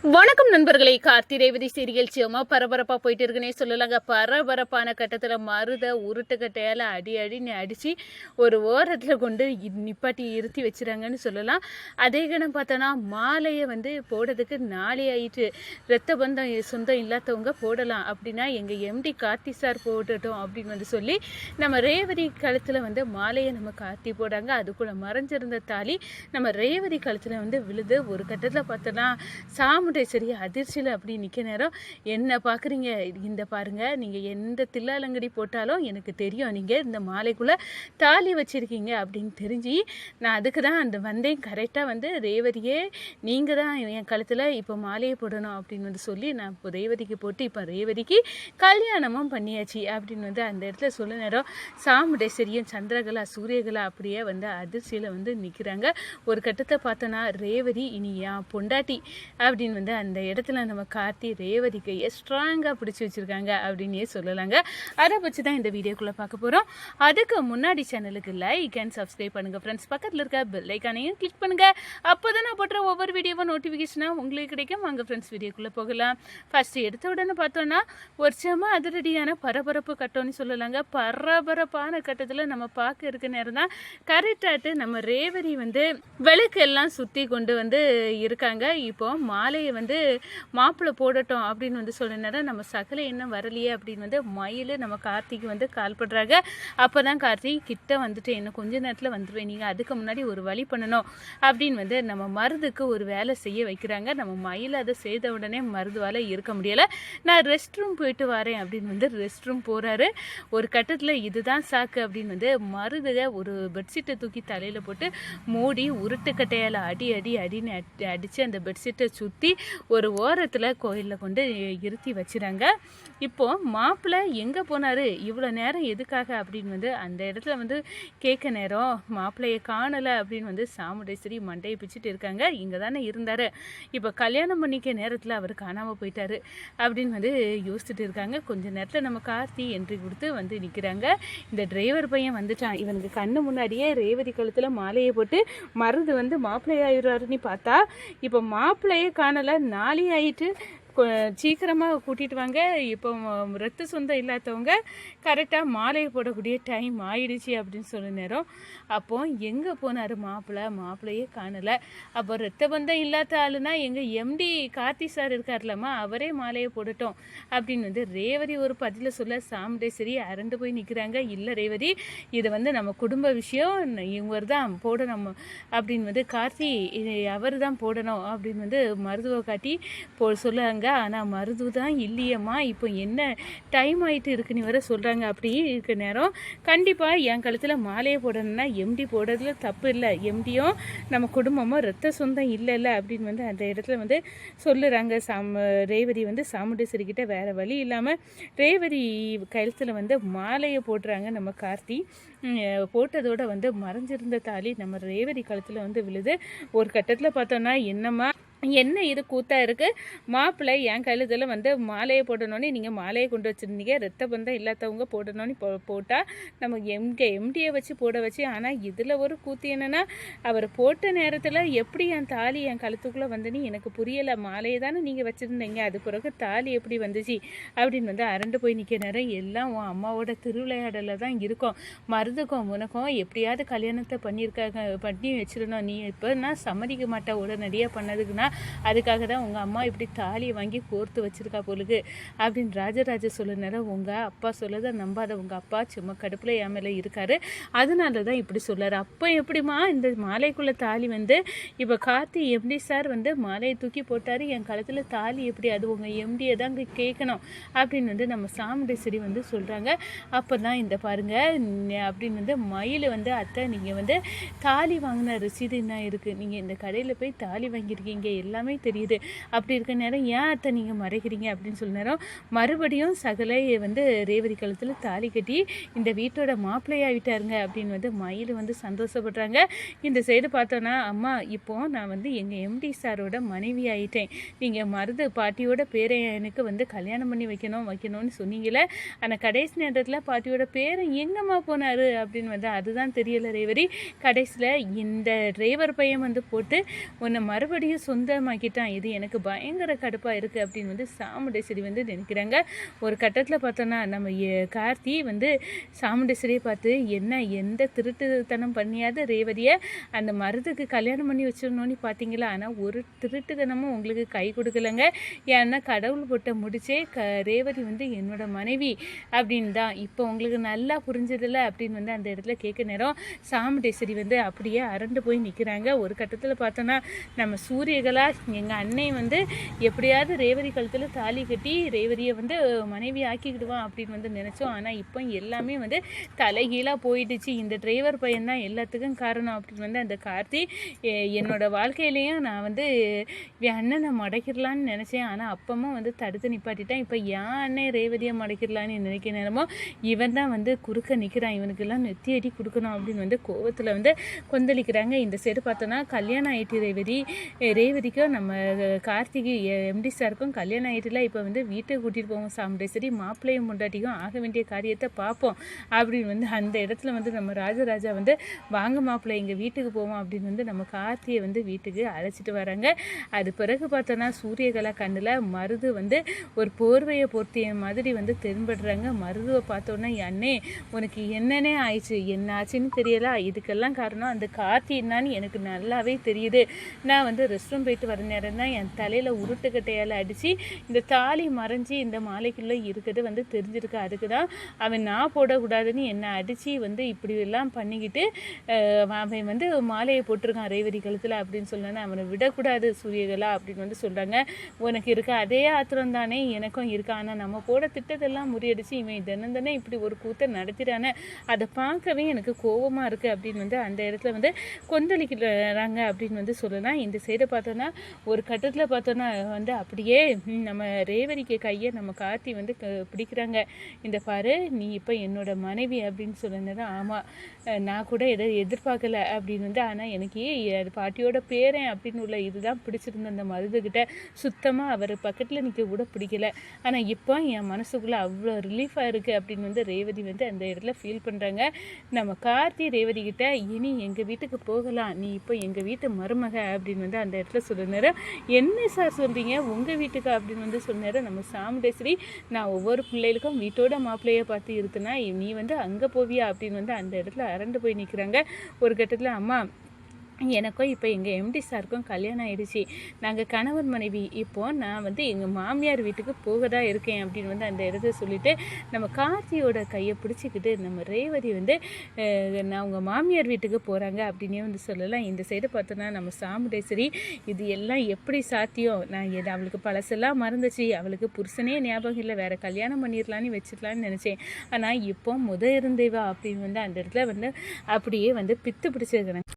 வணக்கம் நண்பர்களே, கார்த்தி ரேவதி சீரியல் சியமா பரபரப்பாக போயிட்டு இருக்குன்னே சொல்லலாங்க. பரபரப்பான கட்டத்தில் மருத உருட்டுக்கட்டையால் அடின்னு அடித்து ஒரு ஓரத்தில் கொண்டு நிப்பாட்டி இருத்தி வச்சுறாங்கன்னு சொல்லலாம். அதே கணம் பார்த்தோன்னா மாலையை போடுறதுக்கு நாளே ஆயிட்டு. ரத்த பந்தம் சொந்தம் இல்லாதவங்க போடலாம் அப்படின்னா எங்கள் எம்டி கார்த்தி சார் போட்டுட்டோம் அப்படின்னு சொல்லி நம்ம ரேவதி கழுத்தில் மாலையை நம்ம கார்த்தி போடாங்க. அதுக்குள்ளே மறைஞ்சிருந்த தாலி நம்ம ரேவதி கழுத்தில் விழுது. ஒரு கட்டத்தில் பார்த்தோன்னா சரி அதிர்ச்சியில் அப்படி நிற்க நேரம், என்ன பார்க்குறீங்க, இந்த பாருங்கள், நீங்கள் எந்த தில்லாலங்கடி போட்டாலும் எனக்கு தெரியும் நீங்கள் இந்த மாலைக்குள்ளே தாலி வச்சுருக்கீங்க அப்படின்னு தெரிஞ்சு நான் அதுக்கு தான் வந்தேன். கரெக்டாக ரேவதியே நீங்கள் தான் என் கழுத்தில் இப்போ மாலையை போடணும் அப்படின்னு சொல்லி நான் இப்போ ரேவதிக்கு போட்டு இப்போ ரேவதிக்கு கல்யாணமும் பண்ணியாச்சு அப்படின்னு அந்த இடத்துல சொல்ல நேரம் சாமுண்டேஸ்வரியும் சந்திரகலா சூரியகலா அப்படியே அதிர்ச்சியில் நிற்கிறாங்க. ஒரு கட்டத்தை பார்த்தோன்னா ரேவதி இனி என் பொண்டாட்டி அப்படின்னு அந்த இடத்துல நம்ம கார்த்தி ரேவதிக்கு ஸ்ட்ராங்காக பிடிச்சி வச்சுருக்காங்க அப்படின்னே சொல்லலாங்க. அதை வச்சு தான் இந்த வீடியோக்குள்ளே பார்க்க போகிறோம். அதுக்கு முன்னாடி சேனலுக்கு லைக் அண்ட் சப்ஸ்கிரைப் பண்ணுங்கள் ஃப்ரெண்ட்ஸ். பக்கத்தில் இருக்க பெல் ஐக்கானையும் கிளிக் பண்ணுங்கள். அப்போ தான் நான் போடுற ஒவ்வொரு வீடியோவும் நோட்டிஃபிகேஷனாக உங்களுக்கு கிடைக்கும். வாங்க ஃப்ரெண்ட்ஸ் வீடியோக்குள்ளே போகலாம். ஃபஸ்ட்டு எடுத்த உடனே பார்த்தோன்னா ஒரு செம அதிரடியான பரபரப்பு கட்டம்னு சொல்லலாங்க. பரபரப்பான கட்டத்தில் நம்ம பார்க்க இருக்க நேரம் தான் கரெக்டாட்டு நம்ம ரேவதி விளக்கு எல்லாம் சுற்றி கொண்டு இருக்காங்க. இப்போ மாலையை மாப்பிள்ளை போடட்டும் அப்படின்னு சொல்ல நேரம் நம்ம சகலை இன்னும் வரலையே அப்படின்னு மயில் நம்ம கார்த்திக்கு கால் பண்ணுறாங்க. அப்போ தான் கார்த்திக் கிட்ட இன்னும் கொஞ்ச நேரத்தில் வந்துடுவேன், நீங்கள் அதுக்கு முன்னாடி ஒரு வழி பண்ணணும் அப்படின்னு நம்ம மருதுக்கு ஒரு வேலை செய்ய வைக்கிறாங்க. நம்ம மயில் அதை செய்த உடனே மருதுவால் இருக்க முடியலை. நான் ரெஸ்ட் ரூம் போயிட்டு வரேன் அப்படின்னு ரெஸ்ட் ரூம் போகிறாரு. ஒரு கட்டத்தில் இதுதான் சாக்கு அப்படின்னு மருதுக ஒரு பெட்ஷீட்டை தூக்கி தலையில் போட்டு மூடி உருட்டுக்கட்டையால் அடின்னு அடித்து அந்த பெட்ஷீட்டை சுற்றி ஒரு ஓரத்தில் கோயிலில் கொண்டு இருத்தி வச்சுறாங்க. இப்போது மாப்பிள்ளை எங்கே போனார், இவ்வளோ நேரம் எதுக்காக அப்படின்னு அந்த இடத்துல கேட்க நேரம் மாப்பிள்ளையை காணலை அப்படின்னு சாமுண்டேஸ்வரி மண்டையை பிச்சுட்டு இருக்காங்க. இங்கே தானே இருந்தார், இப்போ கல்யாணம் பண்ணிக்க நேரத்தில் அவர் காணாமல் போயிட்டார் அப்படின்னு யோசிச்சுட்டு இருக்காங்க. கொஞ்ச நேரத்தில் நம்ம கார்த்தி என்ட்ரி கொடுத்து நிற்கிறாங்க. இந்த டிரைவர் பையன் வந்துட்டான். இவனுக்கு கண்ணு முன்னாடியே ரேவதி கழுத்தில் மாலையை போட்டு மருது மாப்பிள்ளையாயிடுறாருன்னு பார்த்தா இப்போ மாப்பிள்ளையே காணலை, நாளே ஆயிட்டு, சீக்கிரமாக கூட்டிகிட்டு வாங்க, இப்போ ரத்த சொந்தம் இல்லாதவங்க கரெக்டாக மாலையை போடக்கூடிய டைம் ஆயிடுச்சு அப்படின்னு சொல்ல நேரம். அப்போ எங்கே போனார் மாப்பிள்ளையே காணலை. அப்போ ரத்த பந்தம் இல்லாத ஆளுனா எங்கள் எம்டி கார்த்தி சார் இருக்கார்லம்மா, அவரே மாலையை போடட்டும் அப்படின்னு ரேவதி ஒரு பதில சொல்ல சாமுண்டேஸ்வரி அரண்டு போய் நிற்கிறாங்க. இல்லை ரேவதி, இது நம்ம குடும்ப விஷயம், இவர் தான் போடணும் அப்படின்னு கார்த்தி அவர் தான் போடணும் அப்படின்னு மருதுவை காட்டி சொல்லுவாங்க. ஆனால் மருது தான் இல்லையம்மா, இப்போ என்ன டைம் ஆகிட்டு இருக்குன்னு வர சொல்கிறாங்க. அப்படி இருக்க நேரம் கண்டிப்பாக என் கழுத்தில் மாலையை போடணும்னா எம்டி போடுறதுல தப்பு இல்லை, எம்டியும் நம்ம குடும்பமும் ரத்த சொந்தம் இல்லைல்ல அப்படின்னு அந்த இடத்துல சொல்லுறாங்க. ரேவதி சாமுண்டேஸ்வரி கிட்ட வேறு வழி இல்லாமல் ரேவதி கழுத்தில் மாலையை போடுறாங்க. நம்ம கார்த்தி போட்டதோடு மறைஞ்சிருந்த தாலி நம்ம ரேவதி கழுத்தில் விழுது. ஒரு கட்டத்தில் பார்த்தோன்னா என்னம்மா என்ன இது கூத்தா இருக்குது, மாப்பிள்ளை என் கழுத்தில் மாலையை போடணுன்னு நீங்கள் மாலையை கொண்டு வச்சுருந்தீங்க, ரத்த பந்தம் இல்லாதவங்க போடணும்னு போட்டால் நம்ம எம்டியை வச்சு போட வச்சு. ஆனால் இதில் ஒரு கூத்து என்னென்னா, அவர் போட்ட நேரத்தில் எப்படி என் தாலி என் கழுத்துக்குள்ளே வந்துன்னு எனக்கு புரியலை. மாலையை தானே நீங்கள் வச்சுருந்தீங்க, அது பிறகு தாலி எப்படி வந்துச்சு அப்படின்னு அரண்டு போய் நிற்க நேரம். எல்லாம் உன் அம்மாவோட திருவிளையாடலில் தான் இருக்கும், மருதுக்கும் உனக்கும் எப்படியாவது கல்யாணத்தை பண்ணி வச்சிடணும், நீ இப்போ நான் சம்மதிக்க மாட்டேன் உடனடியாக பண்ணதுக்குன்னா அதுக்காக தான் உங்கள் அம்மா இப்படி தாலியை வாங்கி கோர்த்து வச்சுருக்கா போலுக்கு அப்படின்னு ராஜராஜ சொல்ல நேரம். உங்கள் அப்பா சொல்லதை நம்பாத, உங்கள் அப்பா சும்மா கடுப்பில் என் மேலே இருக்கார், அதனால தான் இப்படி சொல்லார். அப்போ எப்படிமா இந்த மாலைக்குள்ளே தாலி இப்போ கார்த்தி எம்டி சார் மாலையை தூக்கி போட்டார், என் கழுத்தில் தாலி எப்படி, அது உங்கள் எம்டியை தான் கேட்கணும் அப்படின்னு நம்ம சாமுண்டேஸ்வரி சொல்கிறாங்க. அப்போ தான் இந்த பாருங்கள் அப்படின்னு மயில் அத்தை நீங்கள் தாலி வாங்கின ரசீது என்ன இருக்குது, நீங்கள் இந்த கடையில் போய் தாலி வாங்கியிருக்கீங்க, எல்லாமே தெரியுது, அப்படி இருக்க நேரம் ஏன் அத்தை நீங்கள் மறைக்கிறீங்க அப்படின்னு சொல்ல நேரம் மறுபடியும் சகலை ரேவதி கழுத்தில் தாலி கட்டி இந்த வீட்டோட மாப்பிள்ளையாகிட்டாருங்க அப்படின்னு மயில் சந்தோஷப்படுறாங்க. இந்த சைடு பார்த்தோன்னா அம்மா இப்போது நான் எங்கள் எம்டி சாரோட மனைவி ஆகிட்டேன், நீங்கள் மருது பாட்டியோட பேரை எனக்கு கல்யாணம் பண்ணி வைக்கணும்னு சொன்னீங்களே, ஆனால் கடைசி நேரத்தில் பாட்டியோட பேரை எங்கம்மா போனார் அப்படின்னு அதுதான் தெரியலை ரேவதி. கடைசியில் இந்த டிரைவர் பையன் போட்டு உன்னை மறுபடியும் சொந்த சொந்தமாக்கிட்டான், இது எனக்கு பயங்கர கடுப்பாக இருக்குது அப்படின்னு வந்து சாமுண்டேஸ்வரி வந்து நினைக்கிறாங்க. ஒரு கட்டத்தில் பார்த்தோன்னா நம்ம கார்த்தி வந்து சாமுண்டேஸ்வரியை பார்த்து என்ன எந்த திருட்டுத்தனம் பண்ணியாவது ரேவதியை அந்த மருதுக்கு கல்யாணம் பண்ணி வச்சிடணும்னு பார்த்தீங்களா, ஆனால் ஒரு திருட்டுத்தனமும் உங்களுக்கு கை கொடுக்கலங்க. ஏன்னா கடவுள் போட்ட முடிச்சே ரேவதி வந்து என்னோட மனைவி அப்படின்னு தான் இப்போ உங்களுக்கு நல்லா புரிஞ்சதில்ல அப்படின்னு வந்து அந்த இடத்துல கேட்க நேரம் சாமுண்டேஸ்வரி வந்து அப்படியே அரண்டு போய் நிற்கிறாங்க. ஒரு கட்டத்தில் பார்த்தோன்னா நம்ம சூரியகலா எங்கள் அன்னை வந்து எப்படியாவது ரேவதி கழுத்தில் தாலி கட்டி ரேவதியை வந்து மனைவி ஆக்கிக்கிடுவான் அப்படின்னு வந்து நினச்சோம். ஆனால் இப்போ எல்லாமே வந்து தலைகீழாக போயிடுச்சு. இந்த டிரைவர் பையன் தான் எல்லாத்துக்கும் காரணம் அப்படின்னு வந்து அந்த கார்த்தி என்னோட வாழ்க்கையிலையும் நான் வந்து என் அண்ணனை மடக்கிடலான்னு நினச்சேன். ஆனால் அப்பமும் வந்து தடுத்து நிப்பாட்டிட்டான். இப்போ என் அண்ணன் ரேவதியை மடக்கிடலான்னு நினைக்கிற நேரமோ இவன் தான் வந்து குறுக்க நிற்கிறான். இவனுக்கெல்லாம் நெத்தி அடி கொடுக்கணும் அப்படின்னு வந்து கோவத்தில் வந்து கொந்தளிக்கிறாங்க. இந்த சைடு பார்த்தோன்னா கல்யாணம் ஆகிட்டு ரேவதிக்கும் நம்ம கார்த்திகை எம்டி சாருக்கும் கல்யாணம் ஆகிட்டுல. இப்போ வந்து வீட்டுக்கு கூட்டிகிட்டு போவோம் சாமுண்டேஸ்வரி, மாப்பிள்ளையும் முண்டாட்டிக்கும் ஆக வேண்டிய காரியத்தை பார்ப்போம் அப்படின்னு வந்து அந்த இடத்துல வந்து நம்ம ராஜராஜா வந்து வாங்க மாப்பிள்ளை எங்கள் வீட்டுக்கு போவோம் அப்படின்னு வந்து நம்ம கார்த்தியை வந்து வீட்டுக்கு அழைச்சிட்டு வராங்க. அது பிறகு பார்த்தோன்னா சூரியகலா கண்ணில் மருது வந்து ஒரு போர்வையை பொருத்திய மாதிரி வந்து தென்படுறாங்க. மருதுவை பார்த்தோன்னா அண்ணே உனக்கு என்னன்னே ஆயிடுச்சு, என்ன ஆச்சுன்னு தெரியல, இதுக்கெல்லாம் காரணம் அந்த கார்த்தி என்னான்னு எனக்கு நல்லாவே தெரியுது. நான் வந்து ரெஸ்ட் ரூம் போயிட்டு வர நேரம் தான் என் தலையில் உருட்டுக்கட்டையால் அடித்து இந்த தாலி மறைஞ்சி இந்த மாலைக்குள்ளே இருக்கிறது வந்து தெரிஞ்சிருக்கு. அதுக்கு தான் அவன் நான் போடக்கூடாதுன்னு என்னை அடித்து வந்து இப்படி எல்லாம் பண்ணிக்கிட்டு அவன் வந்து மாலையை போட்டிருக்கான் ரேவதி கழுத்தில் அப்படின்னு சொன்னேன்னு அவனை விடக்கூடாது சூரியகலா அப்படின்னு வந்து சொல்கிறாங்க. உனக்கு இருக்க அதே ஆத்திரம் தானே எனக்கும் இருக்கா, ஆனால் நம்ம போட திட்டத்தெல்லாம் முறியடிச்சு இவன் தினம் இப்படி ஒரு கூத்தை நடத்திட்டானே அதை பார்க்கவே எனக்கு கோபமாக இருக்குது அப்படின்னு வந்து அந்த இடத்துல வந்து கொந்தளிக்கிறாங்க அப்படின்னு வந்து சொல்லலாம். இந்த சைடை பார்த்தோன்னா ஒரு கட்டத்தில் பார்த்தோன்னா வந்து அப்படியே நம்ம ரேவதிக்கு கையை நம்ம கார்த்தி வந்து பிடிக்கிறாங்க. இந்த பாரு நீ இப்போ என்னோட மனைவி அப்படின்னு சொன்னதான். ஆமாம் நான் கூட எதை எதிர்பார்க்கல அப்படின்னு வந்து, ஆனால் எனக்கு பாட்டியோட பேரன் அப்படின்னு உள்ள இதுதான் பிடிச்சிருந்த அந்த மருதுகிட்ட சுத்தமாக அவர் பக்கத்தில் நிற்க கூட பிடிக்கல. ஆனால் இப்போ என் மனசுக்குள்ளே அவ்வளோ ரிலீஃபாக இருக்குது அப்படின்னு வந்து ரேவதி வந்து அந்த இடத்துல ஃபீல் பண்ணுறாங்க. நம்ம கார்த்தி ரேவதி கிட்ட இனி எங்கள் வீட்டுக்கு போகலாம், நீ இப்போ எங்கள் வீட்டு மருமக அப்படின்னு வந்து அந்த இடத்துல சொல்ல நேரம் என்ன சார் சொல்கிறீங்க உங்கள் வீட்டுக்கு அப்படின்னு வந்து சொன்ன நேரம் நம்ம சாமுண்டேஸ்வரி நான் ஒவ்வொரு பிள்ளைகளுக்கும் வீட்டோட மாப்பிள்ளையை பார்த்து இருக்குன்னா நீ வந்து அங்கே போவியா அப்படின்னு வந்து அந்த இடத்துல அரண்டு போய் நிற்கிறாங்க. ஒரு கட்டத்தில் அம்மா எனக்கும் இப்போ எங்கள் எம்டி சாருக்கும் கல்யாணம் ஆகிடுச்சி, நாங்கள் கணவன் மனைவி, இப்போது நான் வந்து எங்கள் மாமியார் வீட்டுக்கு போக தான் இருக்கேன் அப்படின்னு வந்து அந்த இடத்த சொல்லிவிட்டு நம்ம கார்த்தியோட கையை பிடிச்சிக்கிட்டு நம்ம ரேவதி வந்து நான் உங்கள் மாமியார் வீட்டுக்கு போகிறாங்க அப்படின்னே வந்து சொல்லலாம். இந்த சைடு பார்த்தோன்னா நம்ம சாமுண்டேஸ்வரி இது எல்லாம் எப்படி சாத்தியம், நான் அவளுக்கு பழசெல்லாம் மறந்துச்சு, அவளுக்கு புருஷனே ஞாபகம் இல்லை, வேறு கல்யாணம் பண்ணிடலான்னு வச்சுக்கலான்னு நினச்சேன், ஆனால் இப்போ இருந்தேவா அப்படின்னு வந்து அந்த இடத்துல வந்து அப்படியே வந்து பித்து பிடிச்சிருக்கிறேன்.